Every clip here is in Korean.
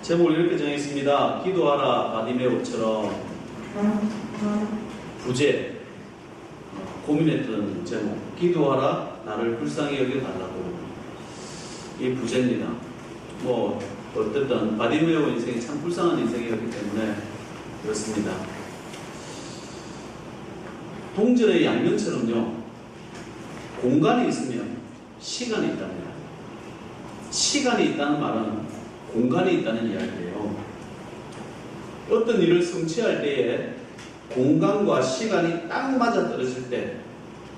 제목을 이렇게 정했습니다. 기도하라 바디메오처럼. 부제, 고민했던 제목. 기도하라 나를 불쌍히 여겨달라고. 이 부제입니다. 어쨌든 바디메오 인생이 참 불쌍한 인생이었기 때문에 그렇습니다. 동전의 양면처럼요, 공간이 있으면 시간이 있답니다. 시간이 있다는 말은 공간이 있다는 이야기예요. 어떤 일을 성취할 때에 공간과 시간이 딱 맞아떨어질 때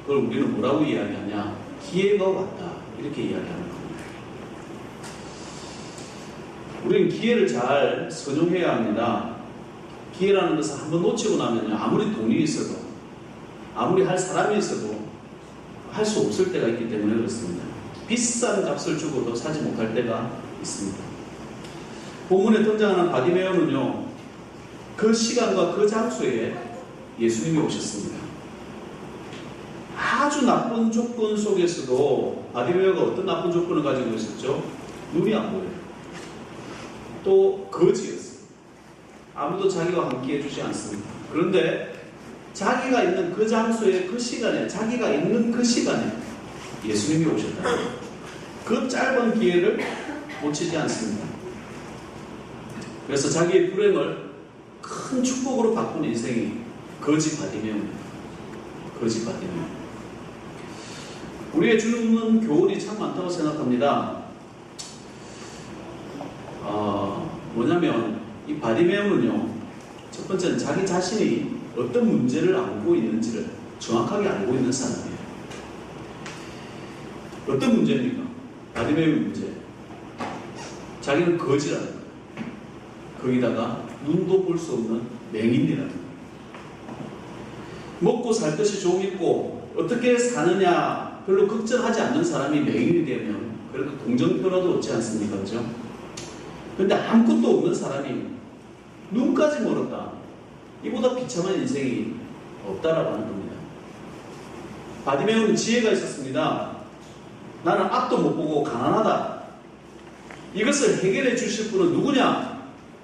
그걸 우리는 뭐라고 이야기하냐? 기회가 왔다. 이렇게 이야기하는 겁니다. 우리는 기회를 잘 선용해야 합니다. 기회라는 것을 한번 놓치고 나면 아무리 돈이 있어도 아무리 할 사람이 있어도 할 수 없을 때가 있기 때문에 그렇습니다. 비싼 값을 주고도 사지 못할 때가 있습니다. 본문에 등장하는 바디메오는요, 그 시간과 그 장소에 예수님이 오셨습니다. 아주 나쁜 조건 속에서도 바디메오가 어떤 나쁜 조건을 가지고 있었죠? 눈이 안 보여요. 또 거지였어요. 아무도 자기와 함께 해주지 않습니다. 그런데 자기가 있는 그 장소에, 그 시간에, 자기가 있는 그 시간에 예수님이 오셨다. 그 짧은 기회를 놓치지 않습니다. 그래서 자기의 불행을 큰 축복으로 바꾼 인생이 거지 바디메오입니다. 거지 바디메오. 우리의 주는 교훈이 참 많다고 생각합니다. 뭐냐면 이 바디메오는요, 첫 번째는 자기 자신이 어떤 문제를 안고 있는지를 정확하게 알고 있는 사람이에요. 어떤 문제입니까? 바디메오의 문제. 자기는 거지라는 거예요. 거기다가 눈도 볼 수 없는 맹인이라는 거예요. 먹고 살 것이 좀 있고 어떻게 사느냐 별로 걱정하지 않는 사람이 맹인이 되면 그래도 동정표라도 얻지 않습니까? 그죠? 그런데 아무것도 없는 사람이 눈까지 멀었다. 이보다 비참한 인생이 없다라고 하는 겁니다. 바디메오는 지혜가 있었습니다. 나는 앞도 못 보고 가난하다. 이것을 해결해 주실 분은 누구냐?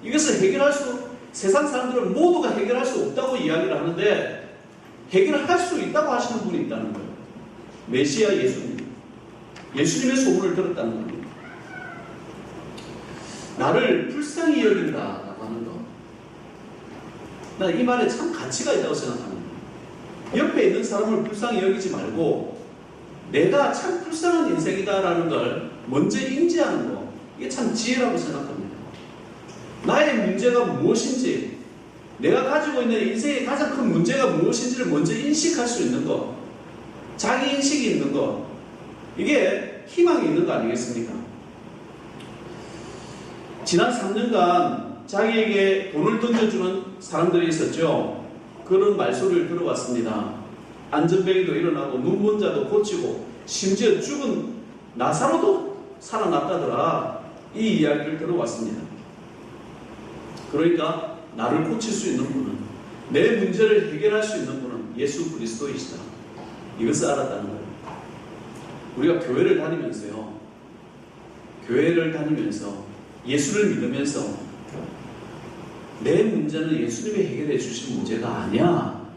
이것을 세상 사람들은 모두가 해결할 수 없다고 이야기를 하는데 해결할 수 있다고 하시는 분이 있다는 거예요. 메시아 예수님. 예수님의 소문을 들었다는 겁니다. 나를 불쌍히 여긴다라고 하는 것. 나 이 말에 참 가치가 있다고 생각합니다. 옆에 있는 사람을 불쌍히 여기지 말고 내가 참 불쌍한 인생이다라는 걸 먼저 인지하는 것. 이게 참 지혜라고 생각합니다. 나의 문제가 무엇인지, 내가 가지고 있는 인생의 가장 큰 문제가 무엇인지를 먼저 인식할 수 있는 것, 자기 인식이 있는 것, 이게 희망이 있는 거 아니겠습니까? 지난 3년간 자기에게 돈을 던져주는 사람들이 있었죠. 그런 말소리를 들어봤습니다. 안전뱅이도 일어나고 눈먼 자도 고치고 심지어 죽은 나사로도 살아났다더라. 이 이야기를 들어봤습니다. 그러니까 나를 고칠 수 있는 분은, 내 문제를 해결할 수 있는 분은 예수 그리스도이시다. 이것을 알았다는 거예요. 우리가 교회를 다니면서 예수를 믿으면서 내 문제는 예수님이 해결해 주신 문제가 아니야,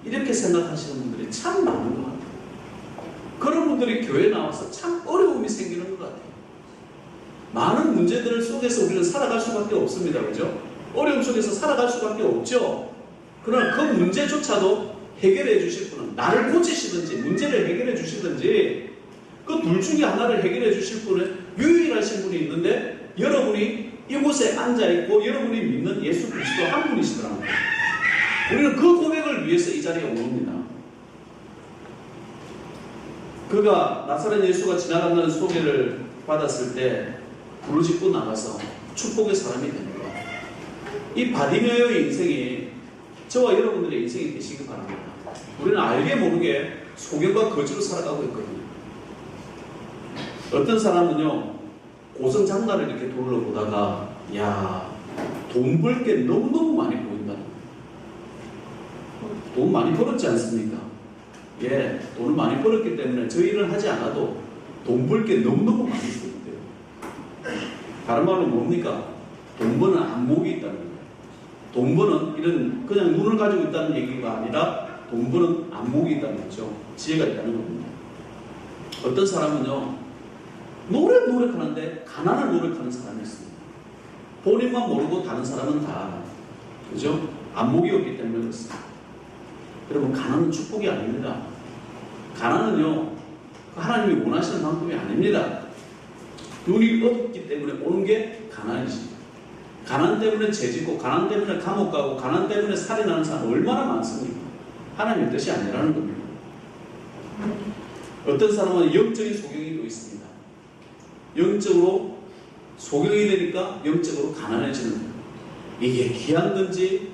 이렇게 생각하시는 분들이 참 많은 것 같아요. 그런 분들이 교회에 나와서 참 어려움이 생기는 것 같아요. 많은 문제들 속에서 우리는 살아갈 수밖에 없습니다. 그죠? 어려움 속에서 살아갈 수밖에 없죠. 그러나 그 문제조차도 해결해 주실 분은, 나를 고치시든지 문제를 해결해 주시든지 그 둘 중에 하나를 해결해 주실 분은 유일하신 분이 있는데 여러분이 이곳에 앉아있고 여러분이 믿는 예수 그리스도 한 분이시더라고요. 우리는 그 고백을 위해서 이 자리에 온 겁니다. 그가 나사렛 예수가 지나간다는 소개를 받았을 때 부르짖고 나가서 축복의 사람이 되는 것. 이 바디메오의 인생이 저와 여러분들의 인생이 되시기 바랍니다. 우리는 알게 모르게 소경과 거지로 살아가고 있거든요. 어떤 사람은요, 고성장날을 이렇게 둘러보다가 돈 벌 게 너무너무 많이 보인다. 돈 많이 벌었지 않습니까? 예, 돈을 많이 벌었기 때문에 저 일을 하지 않아도 돈 벌 게 너무너무 많이 보인대요. 다른 말로 뭡니까? 돈 버는 안목이 있다는 거예요. 돈 버는 이런 그냥 눈을 가지고 있다는 얘기가 아니라 돈 버는 안목이 있다는 거죠. 지혜가 있다는 겁니다. 어떤 사람은요, 노력하는데 가난을 노력하는 사람이 있습니다. 본인만 모르고 다른 사람은 다, 그죠? 안목이 없기 때문에 그렇습니다. 여러분, 가난은 축복이 아닙니다. 가난은요, 하나님이 원하시는 방법이 아닙니다. 눈이 어둡기 때문에 오는 게 가난이지. 가난 때문에 죄짓고, 가난 때문에 감옥 가고, 가난 때문에 살인하는 사람 얼마나 많습니까? 하나님의 뜻이 아니라는 겁니다. 어떤 사람은 영적인 소경이 또 있습니다. 영적으로 소경이 되니까 영적으로 가난해지는 거예요. 이게 귀한 건지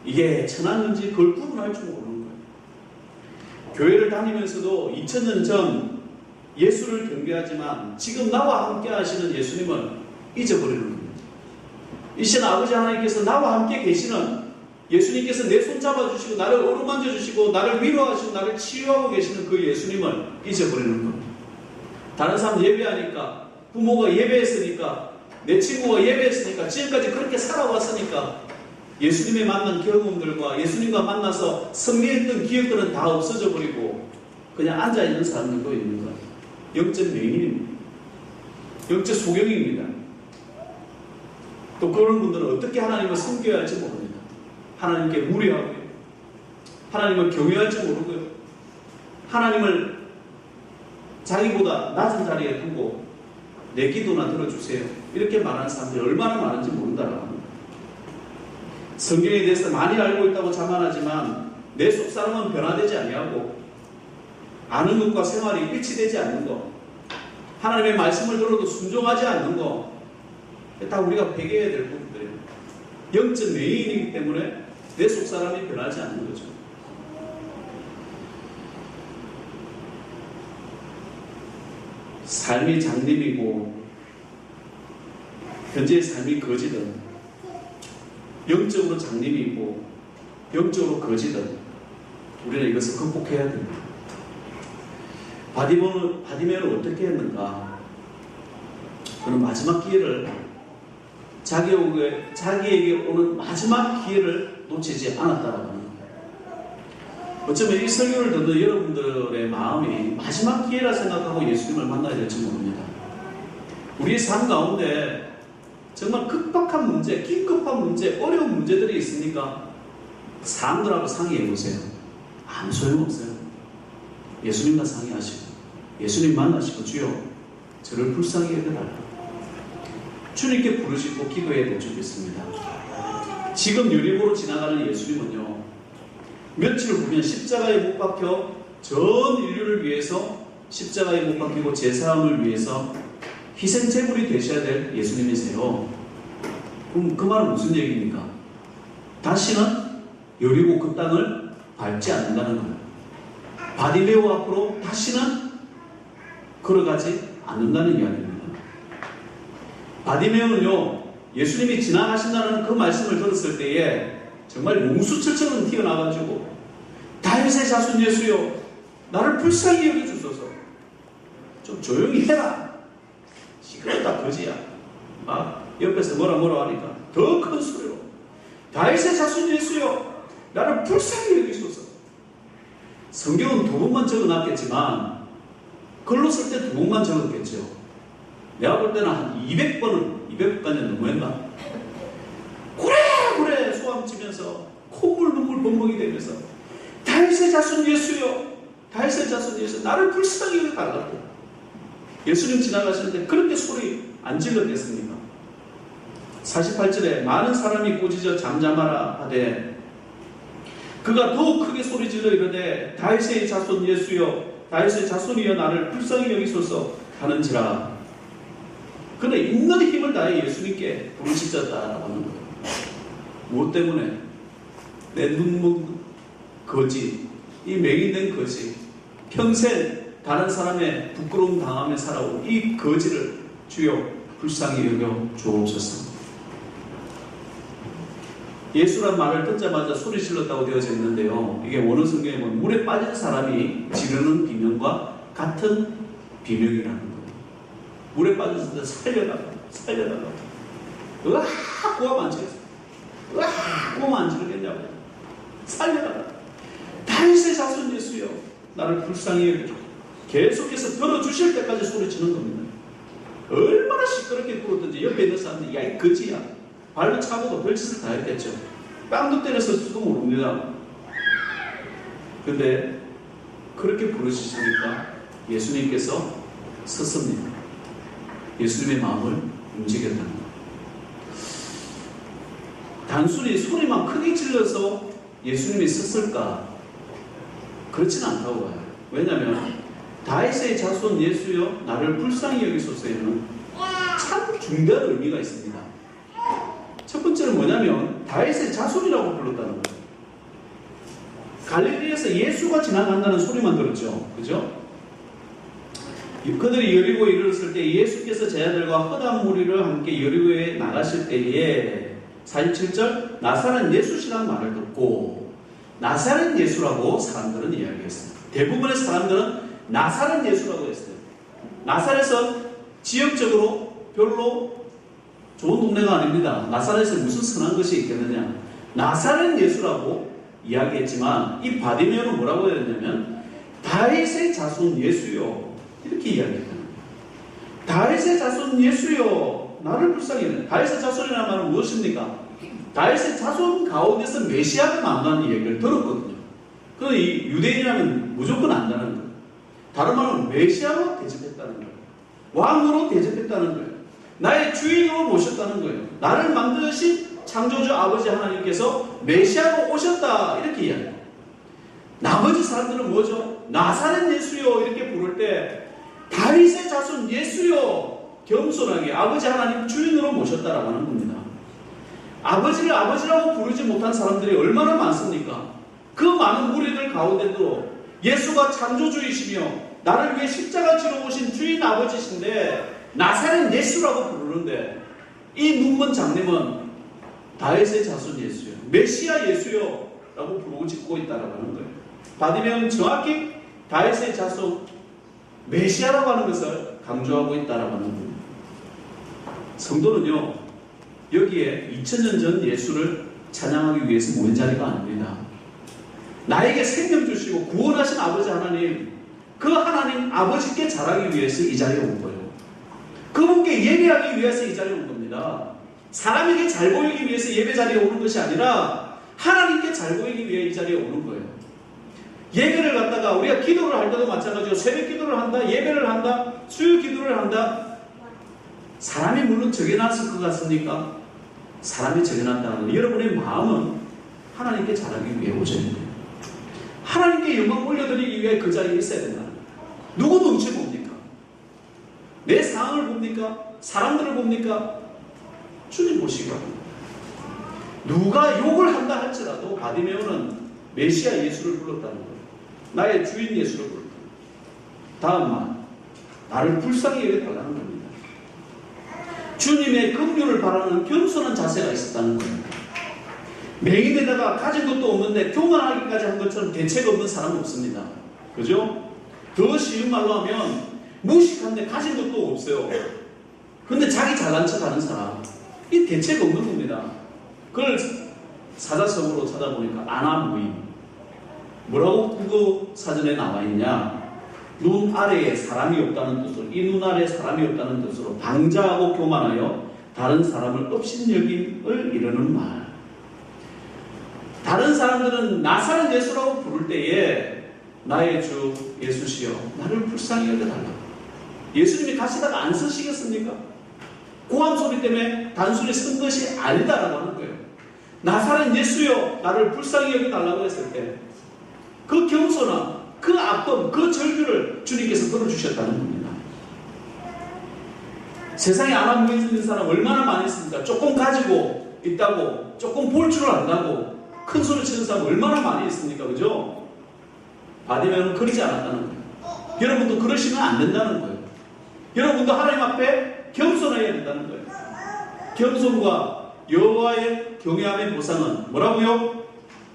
이게 천한 건지 그걸 구분할 줄 모르는 거예요. 교회를 다니면서도 2000년 전 예수를 경배하지만 지금 나와 함께 하시는 예수님을 잊어버리는 겁니다. 이신 아버지 하나님께서 나와 함께 계시는 예수님께서 내 손 잡아주시고 나를 어루만져 주시고 나를 위로하시고 나를 치유하고 계시는 그 예수님을 잊어버리는 겁니다. 다른 사람 예배하니까, 부모가 예배했으니까, 내 친구가 예배했으니까, 지금까지 그렇게 살아왔으니까 예수님의 만난 경험들과 예수님과 만나서 승리했던 기억들은 다 없어져 버리고 그냥 앉아있는 사람들도 있는 거예요. 영적 맹인입니다. 영적 소경입니다. 또 그런 분들은 어떻게 하나님을 섬겨야 할지 모릅니다. 하나님께 무례하고요, 하나님을 경외할지 모르고요, 하나님을 자기보다 낮은 자리에 두고 내 기도나 들어주세요 이렇게 말하는 사람들이 얼마나 많은지 모른다라고 합니다. 성경에 대해서 많이 알고 있다고 자만하지만 내 속사람은 변화되지 아니하고 아는 것과 생활이 일치되지 않는 것, 하나님의 말씀을 들어도 순종하지 않는 것, 다 우리가 배겨야 될 부분들이에요. 영적 맹인이기 때문에 내 속사람이 변하지 않는 거죠. 삶이 장님이고 현재의 삶이 거지든, 영적으로 장님이고 영적으로 거지든 우리는 이것을 극복해야 됩니다. 바디메오는 어떻게 했는가? 그는 마지막 기회를, 자기에게 오는 마지막 기회를 놓치지 않았다라고 하는 거예요. 어쩌면 이 설교를 듣는 여러분들의 마음이 마지막 기회라 생각하고 예수님을 만나야 될지 모릅니다. 우리의 삶 가운데 정말 급박한 문제, 긴급한 문제, 어려운 문제들이 있으니까 사람들하고 상의해보세요. 아무 소용없어요. 예수님과 상의하시고 예수님 만나시고 주여 저를 불쌍히 여겨달라, 주님께 부르시고 기도해야 될 줄 믿습니다. 지금 여리고로 지나가는 예수님은요, 며칠 후면 십자가에 못 박혀 전 인류를 위해서 십자가에 못 박히고 제사함을 위해서 희생 제물이 되셔야 될 예수님이세요. 그럼 그 말은 무슨 얘기입니까? 다시는 여리고 그 땅을 밟지 않는다는 거예요. 바디메오 앞으로 다시는 걸어가지 않는다는 이야기입니다. 바디메오는요, 예수님이 지나가신다는 그 말씀을 들었을 때에 정말 용수철처럼 튀어나가지고 다윗의 자손 예수여 나를 불쌍히 여겨주소서, 좀 조용히 해라, 시끄럽다 거지야, 막 옆에서 뭐라 하니까 더 큰 소리로 다윗의 자손 예수여 나를 불쌍히 여기소서. 성경은 2번만 적어놨겠지만 글로 쓸 때 2번만 적었겠죠. 내가 볼 때는 한 200번까지 너무했나? 고래 소함치면서 콧물 눈물 범벅이 되면서 다윗의 자손 예수여, 다윗의 자손 예수 나를 불쌍히 여겨달라고. 예수님 지나가시는데 그렇게 소리 안 질렀겠습니까? 48절에 많은 사람이 꾸짖어 잠잠하라 하되 그가 더욱 크게 소리 질러 이르되 다윗의 자손 예수여, 다윗의 자손이여 나를 불쌍히 여기소서 하는지라. 그는 있는 힘을 다해 예수님께 부르짖었다라고 하는 거예요. 무엇 때문에? 내 눈먼 거지, 이 맹인된 거지, 평생 다른 사람의 부끄러움 당하며 살아온 이 거지를 주여 불쌍히 여겨 주옵소서. 예수란 말을 듣자마자 소리 질렀다고 되어져 있는데요, 이게 원어 성경에 보면 물에 빠진 사람이 지르는 비명과 같은 비명이라는 거예요. 물에 빠졌을 때 살려달라고. 으악 구하면 안 치겠어. 으악 구하면 안 치겠냐고. 살려라. 다윗의 자손 예수여 나를 불쌍히 여겨줘. 계속해서 들어주실 때까지 소리치는 겁니다. 얼마나 시끄럽게 굴었든지 옆에 있는 사람들이 야 이 거지야 발로 차고도 별짓을 다 했겠죠. 빵도 때렸을지도 모릅니다. 근데 그렇게 부르시니까 예수님께서 섰습니다. 예수님의 마음을 움직였다는 것. 단순히 소리만 크게 질러서 예수님이 섰을까? 그렇지는 않다고 봐요. 왜냐하면 다윗의 자손 예수여 나를 불쌍히 여기소서에는 참 중대한 의미가 있습니다. 첫 번째는 뭐냐면 다윗의 자손이라고 불렀다는 거예요. 갈릴리에서 예수가 지나간다는 소리만 들었죠. 그죠? 그들이 여리고에 이르렀을 때 예수께서 제자들과 허다한 무리를 함께 여리고에 나가실 때에 47절 나사렛 예수시라는 말을 듣고 나사렛 예수라고 사람들은 이야기했습니다. 대부분의 사람들은 나사렛 예수라고 했어요. 나사렛은 지역적으로 별로 좋은 동네가 아닙니다. 나사렛에 무슨 선한 것이 있겠느냐. 나사렛 예수라고 이야기했지만 이 바디메오는 뭐라고 했냐면 다윗의 자손 예수요 이렇게 이야기했다. 다윗의 자손 예수요 나를 불쌍히 여기소서. 다윗의 자손이라는 말은 무엇입니까? 다윗의 자손 가운데서 메시아가 나온다는 얘기를 들었거든요. 그 유대인이라면 무조건 안다는 거예요. 다른 말은 메시아로 대접했다는 거예요. 왕으로 대접했다는 거예요. 나의 주인으로 모셨다는 거예요. 나를 만드신 창조주 아버지 하나님께서 메시아로 오셨다 이렇게 이야기해요. 나머지 사람들은 뭐죠? 나사렛 예수요 이렇게 부를 때 다윗의 자손 예수요 겸손하게 아버지 하나님 주인으로 모셨다라고 하는 겁니다. 아버지를 아버지라고 부르지 못한 사람들이 얼마나 많습니까? 그 많은 무리들 가운데도 예수가 창조주이시며 나를 위해 십자가 지러 오신 주인 아버지신데 나사렛 예수라고 부르는데 이 눈먼 장님은 다윗의 자손 예수요 메시아 예수요 라고 부르고 짓고 있다라고 하는 거예요. 바디메오는 정확히 다윗의 자손 메시아라고 하는 것을 강조하고 있다라고 하는 겁니다. 성도는요 여기에 2000년 전 예수를 찬양하기 위해서 모인 자리가 아닙니다. 나에게 생명 주시고 구원하신 아버지 하나님, 그 하나님 아버지께 잘하기 위해서 이 자리에 온 거예요. 그분께 예배하기 위해서 이 자리에 온 겁니다. 사람에게 잘 보이기 위해서 예배 자리에 오는 것이 아니라 하나님께 잘 보이기 위해 이 자리에 오는 거예요. 예배를 갖다가 우리가 기도를 할 때도 마찬가지로 새벽 기도를 한다, 예배를 한다, 수요 기도를 한다. 사람이 물론 적여놨을 것 같습니까? 사람이 적여놨다는 여러분의 마음은 하나님께 잘하기 위해 오셔야 돼요. 하나님께 영광 올려드리기 위해 그 자리에 있어야 된다. 누구 눈치 봅니까? 내 상황을 봅니까? 사람들을 봅니까? 주님 보시고 누가 욕을 한다 할지라도 바디메오는 메시아 예수를 불렀다는 거예요. 나의 주인 예수를 불렀다. 다음 말 나를 불쌍히 여겨달라는 겁니다. 주님의 긍휼을 바라는 겸손한 자세가 있었다는 거예요. 맹인에다가 가진 것도 없는데 교만하기까지 한 것처럼 대책 없는 사람은 없습니다. 그죠? 더 쉬운 말로 하면 무식한데 가진 것도 없어요. 근데 자기 잘난 척 하는 사람, 이 대책 없는 겁니다. 그걸 사자성어로 찾아보니까 아나무인. 뭐라고 국어 사전에 나와 있냐? 눈 아래에 사람이 없다는 뜻으로, 이 눈 아래에 사람이 없다는 뜻으로 방자하고 교만하여 다른 사람을 업신여김을 이르는 말. 다른 사람들은 나사렛 예수라고 부를 때에 나의 주 예수시여 나를 불쌍히 여겨달라. 예수님이 가시다가 안 서시겠습니까? 고함 소리 때문에 단순히 쓴 것이 아니다라고 하는 거예요. 나사렛 예수여 나를 불쌍히 여겨달라고 했을 때 그 겸손함, 그 아픔, 그 절규를 주님께서 들어주셨다는 겁니다. 세상에 아나무인 있는 사람 얼마나 많이 있습니까? 조금 가지고 있다고, 조금 볼 줄 안다고 큰 소리 치는 사람 얼마나 많이 있습니까? 그죠? 바디메오는 그러지 않았다는 거예요. 여러분도 그러시면 안 된다는 거예요. 여러분도 하나님 앞에 겸손해야 된다는 거예요. 겸손과 여호와의 경외함의 보상은 뭐라고요?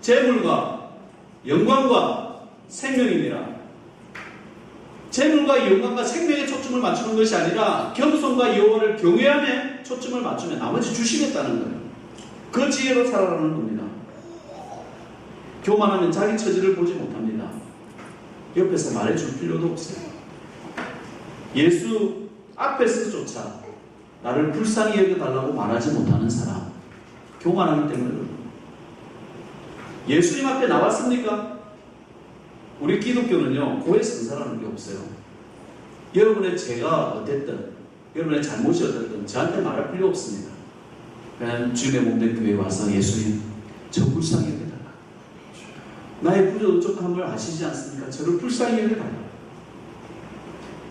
재물과 영광과 생명입니다. 재물과 영광과 생명에 초점을 맞추는 것이 아니라 겸손과 여호와를 경외함에 초점을 맞추면 나머지 주시겠다는 거예요. 그 지혜로 살아가는 겁니다. 교만하면 자기 처지를 보지 못합니다. 옆에서 말해줄 필요도 없어요. 예수 앞에서조차 나를 불쌍히 여겨달라고 말하지 못하는 사람, 교만하기 때문에 그렇습니다. 예수님 앞에 나왔습니까? 우리 기독교는요, 고해성사라는 게 없어요. 여러분의 죄가 어땠든, 여러분의 잘못이 어땠든 저한테 말할 필요 없습니다. 그냥 주님의 몸된 교회에 와서 예수님, 저 불쌍히 여겨달라. 나의 부족함을 아시지 않습니까? 저를 불쌍히 여겨달라.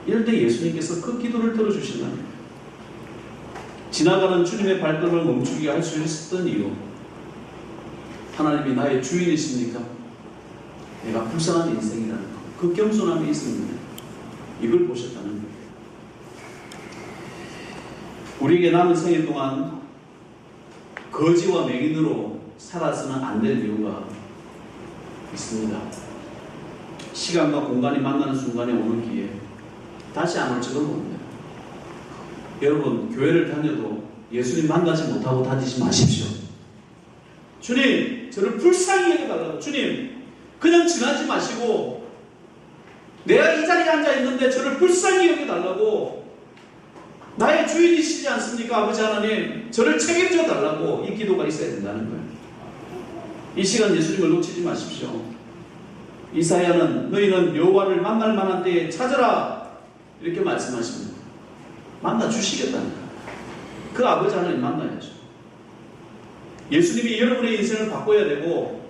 이럴 때 예수님께서 그 기도를 들어주신다는 거예요. 지나가는 주님의 발걸음을 멈추게 할 수 있었던 이유, 하나님이 나의 주인이십니까? 내가 불쌍한 인생이라는 것, 그 겸손함이 있었는데 이걸 보셨다는 거예요. 우리에게 남은 생애 동안 거지와 맹인으로 살아서는 안 될 이유가 있습니다. 시간과 공간이 만나는 순간에 오는 기회 다시 안 올지도 모릅니다. 여러분, 교회를 다녀도 예수님 만나지 못하고 다니지 마십시오. 주님, 저를 불쌍히 여겨달라고. 주님, 그냥 지나지 마시고 내가 이 자리에 앉아 있는데 저를 불쌍히 여겨달라고. 나의 주인이시지 않습니까? 아버지 하나님, 저를 책임져 달라고. 이 기도가 있어야 된다는 거예요. 이 시간 예수님을 놓치지 마십시오. 이사야는 너희는 여호와를 만날 만한 때에 찾으라 이렇게 말씀하십니다. 만나 주시겠다는 거예요. 그 아버지 하나님 만나야죠. 예수님이 여러분의 인생을 바꿔야 되고,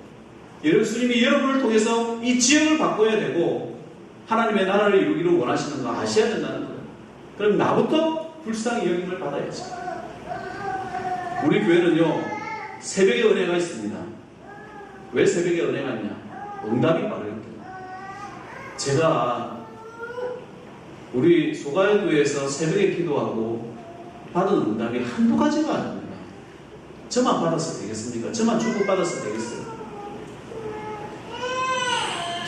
예수님이 여러분을 통해서 이 지역을 바꿔야 되고, 하나님의 나라를 이루기를 원하시는 거 아셔야 된다는 거예요. 그럼 나부터 불쌍히 여김을 받아야지. 우리 교회는요, 새벽에 은혜가 있습니다. 왜 새벽에 은혜가 있냐? 응답이 빠르거든요. 제가 우리 소가요교회에서 새벽에 기도하고 받은 응답이 한두 가지가 아닙니다. 저만 받아서 되겠습니까? 저만 축복받아서 되겠어요?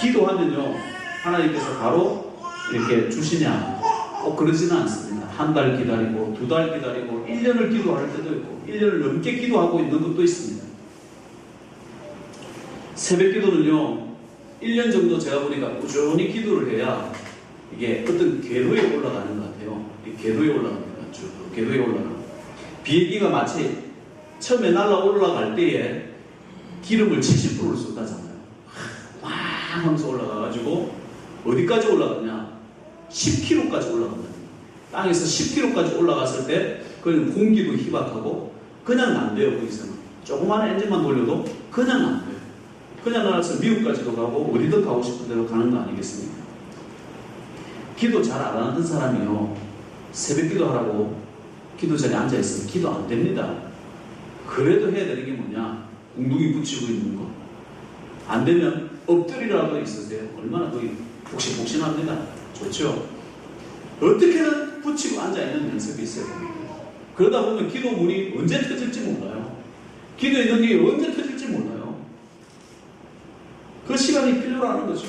기도하면요, 하나님께서 바로 이렇게 주시냐? 꼭 그러지는 않습니다. 한 달 기다리고, 두 달 기다리고, 1년을 기도할 때도 있고, 1년을 넘게 기도하고 있는 것도 있습니다. 새벽 기도는요, 1년 정도 제가 보니까 꾸준히 기도를 해야 이게 어떤 궤도에 올라가는 것 같아요. 이 궤도에 올라갑니다. 쭉 궤도에 올라가는. 비행기가 마치 처음에 날아 올라갈 때에 기름을 70%를 쏟아잖아요. 와 하면서 올라가가지고 어디까지 올라가냐? 10km까지 올라간다. 땅에서 10km까지 올라갔을 때 그건 공기도 희박하고 그냥 안 돼요. 거기서는 조그마한 엔진만 돌려도 그냥 안 돼요. 그냥 나가서 미국까지도 가고 어디든 가고 싶은 대로 가는 거 아니겠습니까? 기도 잘 안 하는 사람이요, 새벽 기도하라고 기도 전에 앉아있으면 기도 안 됩니다. 그래도 해야 되는 게 뭐냐? 웅둥이 붙이고 있는 거. 안 되면 엎드리라도 있으세요. 얼마나 거기 폭신폭신합니다. 좋죠? 어떻게든 붙이고 앉아있는 연습이 있어야 됩니다. 그러다 보면 기도문이 언제 터질지 몰라요. 기도의 능력이 언제 터질지 몰라요. 그 시간이 필요하는 거죠.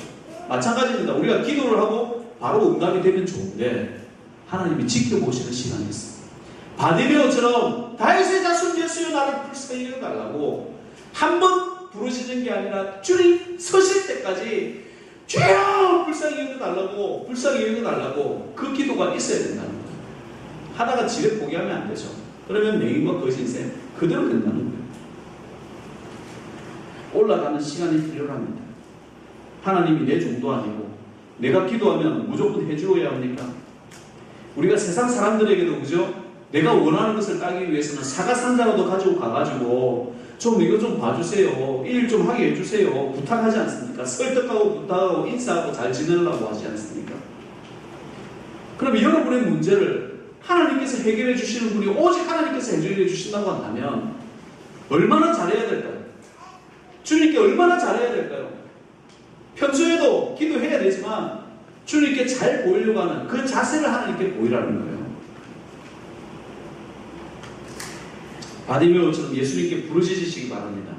마찬가지입니다. 우리가 기도를 하고 바로 응답이 되면 좋은데 하나님이 지켜보시는 시간이 있어요. 바디메오처럼 다윗의 자손 예수여 나를 불쌍히 여겨달라고 한 번 부르시는 게 아니라 주님 서실 때까지 주여 불쌍히 여겨달라고, 불쌍히 여겨달라고 그 기도가 있어야 된다는 거예요. 하다가 집에 포기하면 안 되죠. 그러면 맹인과 거짓 인생 그대로 된다는 거예요. 올라가는 시간이 필요합니다. 하나님이 내 종도 아니고 내가 기도하면 무조건 해주어야 합니까? 우리가 세상 사람들에게도 그죠? 내가 원하는 것을 따기 위해서는 사과상자라도 가지고 가가지고 좀 이거 좀 봐주세요, 일 좀 하게 해주세요 부탁하지 않습니까? 설득하고 부탁하고 인사하고 잘 지내려고 하지 않습니까? 그럼 여러분의 문제를 하나님께서 해결해 주시는 분이 오직 하나님께서 해결해 주신다고 한다면 얼마나 잘해야 될까요? 주님께 얼마나 잘해야 될까요? 평소에도 기도해야 되지만 주님께 잘 보이려고 하는 그 자세를 하나님께 보이라는 거예요. 바디메오처럼 예수님께 부르짖으시기 바랍니다.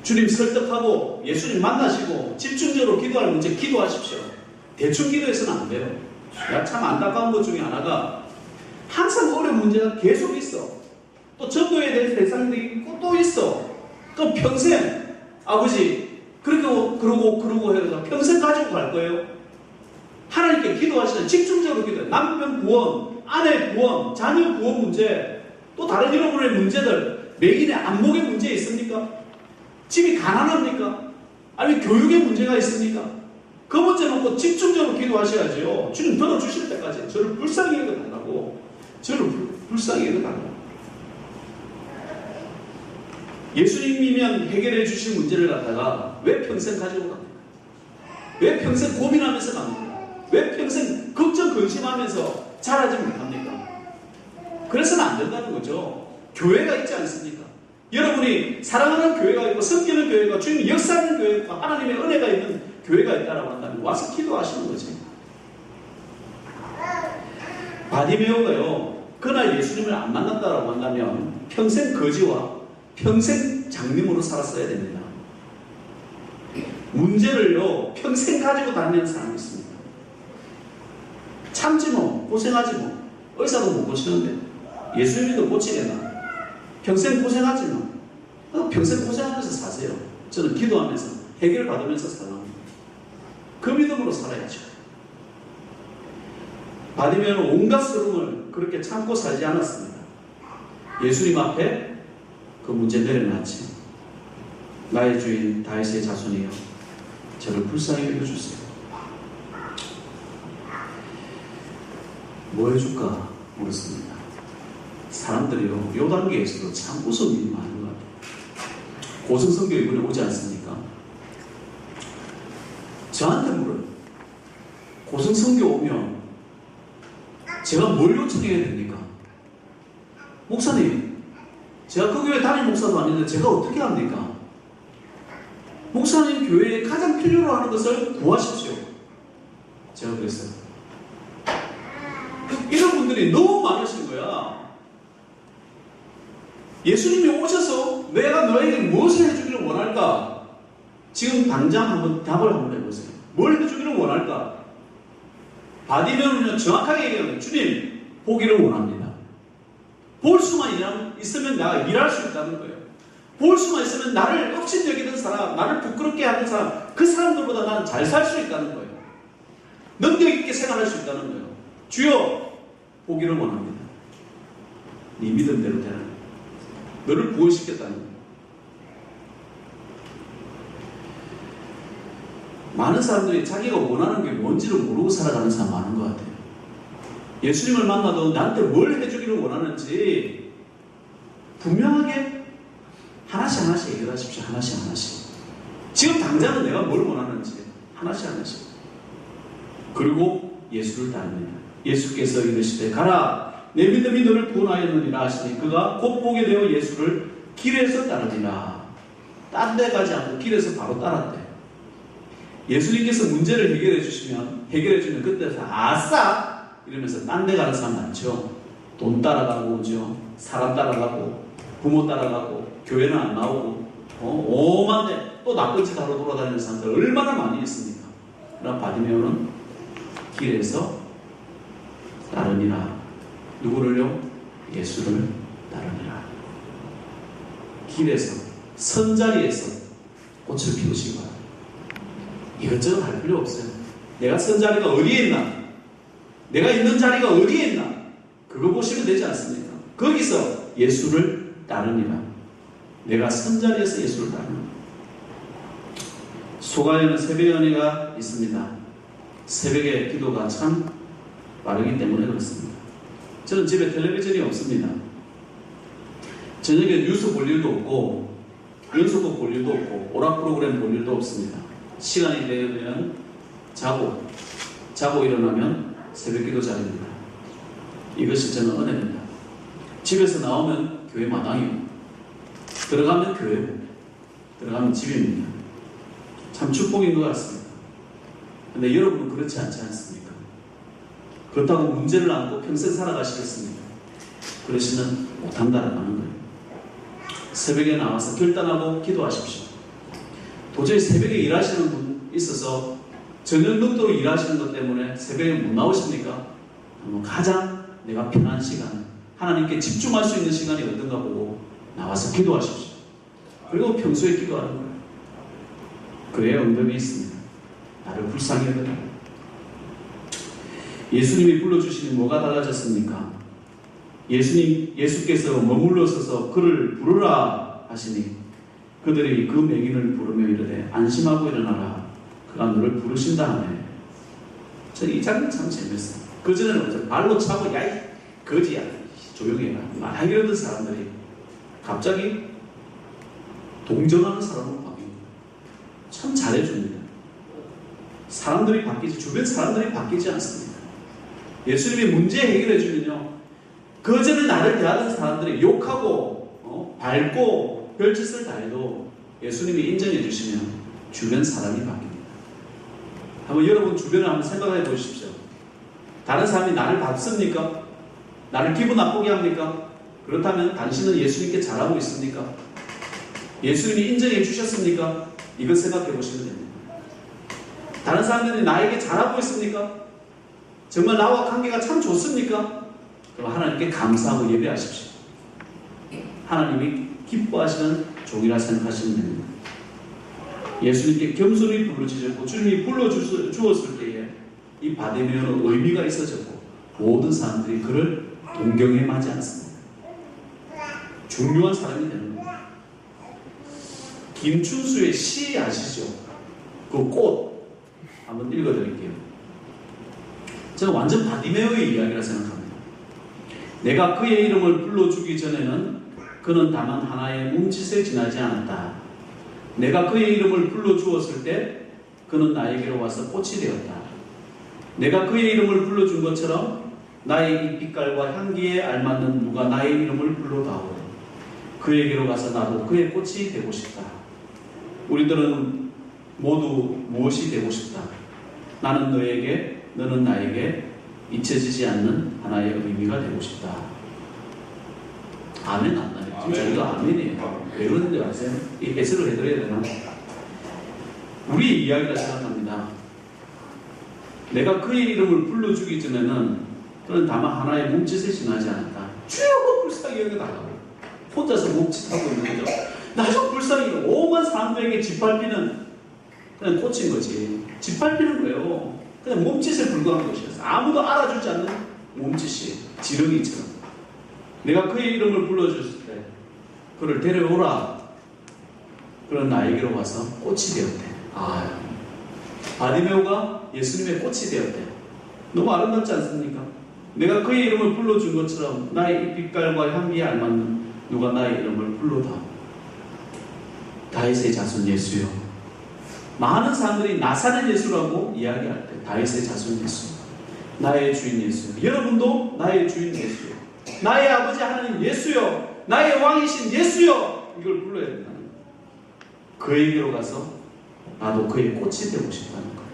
주님 설득하고 예수님 만나시고 집중적으로 기도할 문제 기도하십시오. 대충 기도해서는 안 돼요. 내가 참 안타까운 것 중에 하나가 항상 어려운 문제가 계속 있어. 또 전도에 대해서 대상들이 있고 또 있어. 그럼 평생 아버지 그러고 해서 평생 가지고 갈 거예요. 하나님께 기도하시는 집중적으로 기도해. 남편 구원, 아내 구원, 자녀 구원 문제, 또 다른 여러분의 문제들, 매인의 안목의 문제 있습니까? 집이 가난합니까? 아니면 교육의 문제가 있습니까? 그 문제 놓고 집중적으로 기도하셔야죠. 주님 들어주실 때까지 저를 불쌍히 여겨달라고. 저를 불쌍히 여겨달라고. 예수님이면 해결해 주실 문제를 갖다가 왜 평생 가지고 갑니까? 왜 평생 고민하면서 갑니까? 왜 평생 걱정 근심하면서 자라지 못합니까? 그래서는 안 된다는 거죠. 교회가 있지 않습니까? 여러분이 사랑하는 교회가 있고 섬기는 교회가 주님이 역사하는 교회가 하나님의 은혜가 있는 교회가 있다라고 한다면 와서 기도하시는 거지. 바디메오가요, 그날 예수님을 안 만났다라고 한다면 평생 거지와 평생 장님으로 살았어야 됩니다. 문제를요 평생 가지고 다니는 사람이 있습니다. 참지 뭐, 고생하지 뭐. 의사도 못 고치는데 예수님도 고치겠나? 평생 고생하지 뭐. 평생 고생하면서 사세요. 저는 기도하면서 해결받으면서 살아갑니다. 그 믿음으로 살아야죠. 바디메오는 온갖 서름을 그렇게 참고 살지 않았습니다. 예수님 앞에 그 문제 내려놨지. 나의 주인 다윗의 자손이여, 저를 불쌍히 여겨주세요. 뭐 해줄까 물었습니다. 사람들이요, 요 단계에서도 참 무서운 일이 많은 것 같아요. 고성성교 이번에 오지 않습니까? 저한테 물어요. 고성성교 오면 제가 뭘 요청해야 됩니까? 목사님, 제가 그 교회 담임 목사도 아닌데 제가 어떻게 합니까? 목사님 교회에 가장 필요로 하는 것을 구하십시오. 제가 그랬어요. 이런 분들이 너무 많으신 거야. 예수님이 오셔서 내가 너에게 무엇을 해주기를 원할까? 지금 당장 한번 답을 한번 해보세요. 뭘 해주기를 원할까? 바디메오는 정확하게 얘기하면 주님, 보기를 원합니다. 볼 수만 있으면 내가 일할 수 있다는 거예요. 볼 수만 있으면 나를 업신여기던 사람, 나를 부끄럽게 하는 사람, 그 사람들보다 나는 잘 살 수 있다는 거예요. 능력 있게 생활할 수 있다는 거예요. 주여, 보기를 원합니다. 네 믿음대로 되라. 너를 구원시켰다는 거예요. 많은 사람들이 자기가 원하는 게 뭔지를 모르고 살아가는 사람 많은 것 같아요. 예수님을 만나도 나한테 뭘 해주기를 원하는지 분명하게 하나씩 해결하십시오. 하나씩. 지금 당장은 내가 뭘 원하는지 하나씩. 그리고 예수를 따릅니다. 예수께서 이르시되 가라, 내 믿음이 너를 구원하였느니라 하시니 그가 곧 보게 되어 예수를 길에서 따르니라. 딴 데 가지 않고 길에서 바로 따랐대. 예수님께서 문제를 해결해 주면 그때서 아싸 이러면서 딴 데 가는 사람 많죠. 돈 따라가고 오죠. 사람 따라가고 부모 따라가고 교회는 안 나오고 오만데 또 나쁜 짓 하러 돌아다니는 사람들 얼마나 많이 있습니까? 그러나 바디메오는 길에서 따르니라. 누구를요? 예수를 따르니라. 길에서, 선자리에서 꽃을 피우시기 바랍니다. 이것저것 할 필요 없어요. 내가 선 자리가 어디에 있나? 내가 있는 자리가 어디에 있나? 그거 보시면 되지 않습니까? 거기서 예수를 따르니라. 내가 선 자리에서 예수를 따르니라. 소가에는 새벽 연회가 있습니다. 새벽에 기도가 참 빠르기 때문에 그렇습니다. 저는 집에 텔레비전이 없습니다. 저녁에 뉴스 볼 일도 없고 연속곡 볼 일도 없고 오락 프로그램 볼 일도 없습니다. 시간이 되면 자고 일어나면 새벽 기도 자리입니다. 이것이 저는 은혜입니다. 집에서 나오면 교회 마당이고 들어가면 교회고 들어가면 집입니다. 참 축복인 것 같습니다. 그런데 여러분은 그렇지 않지 않습니까? 그렇다고 문제를 안고 평생 살아가시겠습니까? 그러시는 못한다라는 거예요. 새벽에 나와서 결단하고 기도하십시오. 도저히 새벽에 일하시는 분 있어서 저녁 늦도록 일하시는 것 때문에 새벽에 못 나오십니까? 가장 내가 편한 시간, 하나님께 집중할 수 있는 시간이 어떤가 보고 나와서 기도하십시오. 그리고 평소에 기도하는 거예요. 그래야 응답이 있습니다. 나를 불쌍히 여겨라. 예수님이 불러주시니 뭐가 달라졌습니까? 예수께서 머물러 서서 그를 부르라 하시니 그들이 그 맹인을 부르며 이르되 안심하고 일어나라. 그가 너를 부르신다 하네. 저는 이 장면 참 재밌어요. 그전에는 발로 차고 야이 거지야 조용히 해라 막 이러던 사람들이 갑자기 동정하는 사람으로 바뀝니다. 참 잘해줍니다. 사람들이 바뀌지 주변 사람들이 바뀌지 않습니다. 예수님이 문제 해결해 주면요 그전에 나를 대하던 사람들이 욕하고 밟고 별짓을 다 해도 예수님이 인정해 주시면 주변 사람이 바뀝니다. 한번 여러분 주변을 한번 생각해 보십시오. 다른 사람이 나를 밟습니까? 나를 기분 나쁘게 합니까? 그렇다면 당신은 예수님께 잘하고 있습니까? 예수님이 인정해 주셨습니까? 이걸 생각해 보시면 됩니다. 다른 사람들이 나에게 잘하고 있습니까? 정말 나와 관계가 참 좋습니까? 그럼 하나님께 감사하고 예배하십시오. 하나님이 기뻐하시는 종이라 생각하시면 됩니다. 예수님께 겸손히 부르짖었고 주님이 불러주었을 때에 이 바디메오는 의미가 있어졌고 모든 사람들이 그를 동경해 마지 않습니다. 중요한 사람이 되는 겁니다. 김춘수의 시 아시죠? 그 꽃 한번 읽어드릴게요. 저는 완전 바디메오의 이야기라 생각합니다. 내가 그의 이름을 불러주기 전에는 그는 다만 하나의 몸짓에 지나지 않았다. 내가 그의 이름을 불러주었을 때 그는 나에게로 와서 꽃이 되었다. 내가 그의 이름을 불러준 것처럼 나의 이 빛깔과 향기에 알맞는 누가 나의 이름을 불러다오. 그에게로 가서 나도 그의 꽃이 되고 싶다. 우리들은 모두 무엇이 되고 싶다. 나는 너에게, 너는 나에게 잊혀지지 않는 하나의 의미가 되고 싶다. 아멘 안 나요? 지금 저희가 아멘이에요. 왜 그러는지 아세요? 이 해설을 해드려야 되나? 우리 이야기라 생각합니다. 내가 그의 이름을 불러주기 전에는 그는 다만 하나의 몸짓에 지나지 않았다. 쭉 불쌍히 여겨달라고 혼자서 몸짓하고 있는 거죠. 나 좀 불쌍히 오만 사람들에게 짓밟히는 그냥 꽂힌 거지. 짓밟히는 거예요. 그냥 몸짓에 불과한 것이었어. 아무도 알아주지 않는 몸짓이 지렁이처럼. 내가 그의 이름을 불러줬을 때 그를 데려오라. 그런 나에게로 와서 꽃이 되었대. 바디메오가 예수님의 꽃이 되었대. 너무 아름답지 않습니까? 내가 그의 이름을 불러준 것처럼 나의 빛깔과 향기에 알맞는 누가 나의 이름을 불러다. 다윗의 자손 예수요. 많은 사람들이 나사렛 예수라고 이야기할 때 다윗의 자손 예수, 나의 주인 예수요. 여러분도 나의 주인 예수요. 나의 아버지 하나님 예수요. 나의 왕이신 예수요. 이걸 불러야 된다는 거예요. 그에게로 가서 나도 그의 꽃이 되고 싶다는 거예요.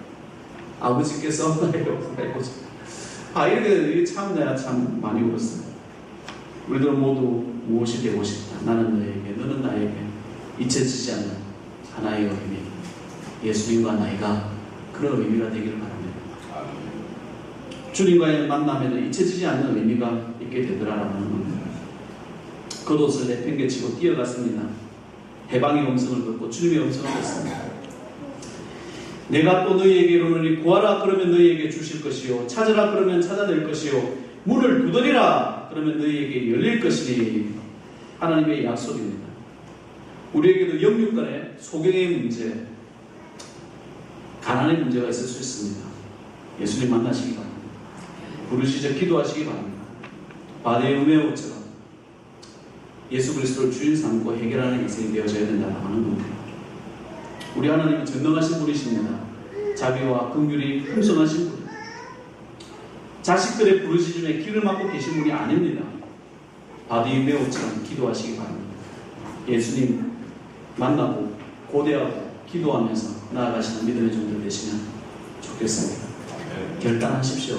아버지께서 나의 꽃이 이렇게 참 내가 참 많이 울었어요. 우리들 모두 무엇이 되고 싶다. 나는 너에게, 너는 나에게 잊혀지지 않는 하나의 의미. 예수님과 나이가 그런 의미가 되기를 바랍니다. 주님과의 만남에는 잊혀지지 않는 의미가 있게 되더라라는 겁니다. 겉옷을 내팽개치고 뛰어갔습니다. 해방의 음성을 듣고 주님의 음성을 듣습니다. 내가 또 너희에게 이르노니 구하라 그러면 너희에게 주실 것이요 찾으라 그러면 찾아낼 것이요 문을 두드리라 그러면 너희에게 열릴 것이니 하나님의 약속입니다. 우리에게도 영육 간에 소경의 문제, 가난의 문제가 있을 수 있습니다. 예수님 만나시기 바랍니다. 부르시자 기도하시기 바랍니다. 바디메오처럼 예수 그리스도를 주인 삼고 해결하는 인생이 되어져야 된다는 겁니다. 우리 하나님은 전능하신 분이십니다. 자비와 긍휼이 풍성하신 분입니다. 자식들의 부르짖음에 귀를 막고 계신 분이 아닙니다. 바디메오처럼 기도하시기 바랍니다. 예수님 만나고 고대하고 기도하면서 나아가시는 믿음의 종들 되시면 좋겠습니다. 결단하십시오.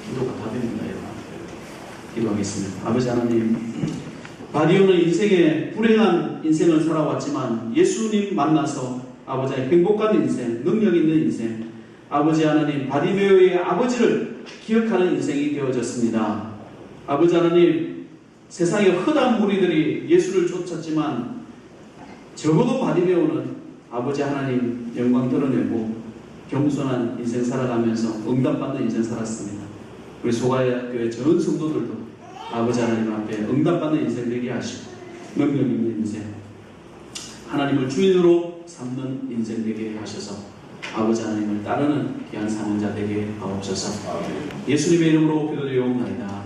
기도가 답입니다. 기도하겠습니다. 아버지 하나님, 바디오는 인생에 불행한 인생을 살아왔지만 예수님 만나서 아버지의 행복한 인생, 능력 있는 인생, 아버지 하나님, 바디메오의 아버지를 기억하는 인생이 되어졌습니다. 아버지 하나님, 세상의 흩한 무리들이 예수를 쫓았지만 적어도 바디메오는 아버지 하나님 영광 드러내고 겸손한 인생 살아가면서 응답받는 인생 살았습니다. 우리 소가야 교회 전 성도들도 아버지 하나님 앞에 응답받는 인생 되게 하시고 능력 있는 인생, 하나님을 주인으로 삼는 인생 되게 하셔서 아버지 하나님을 따르는 귀한 사명자 되게 하옵소서. 예수님의 이름으로 기도드리옵나이다.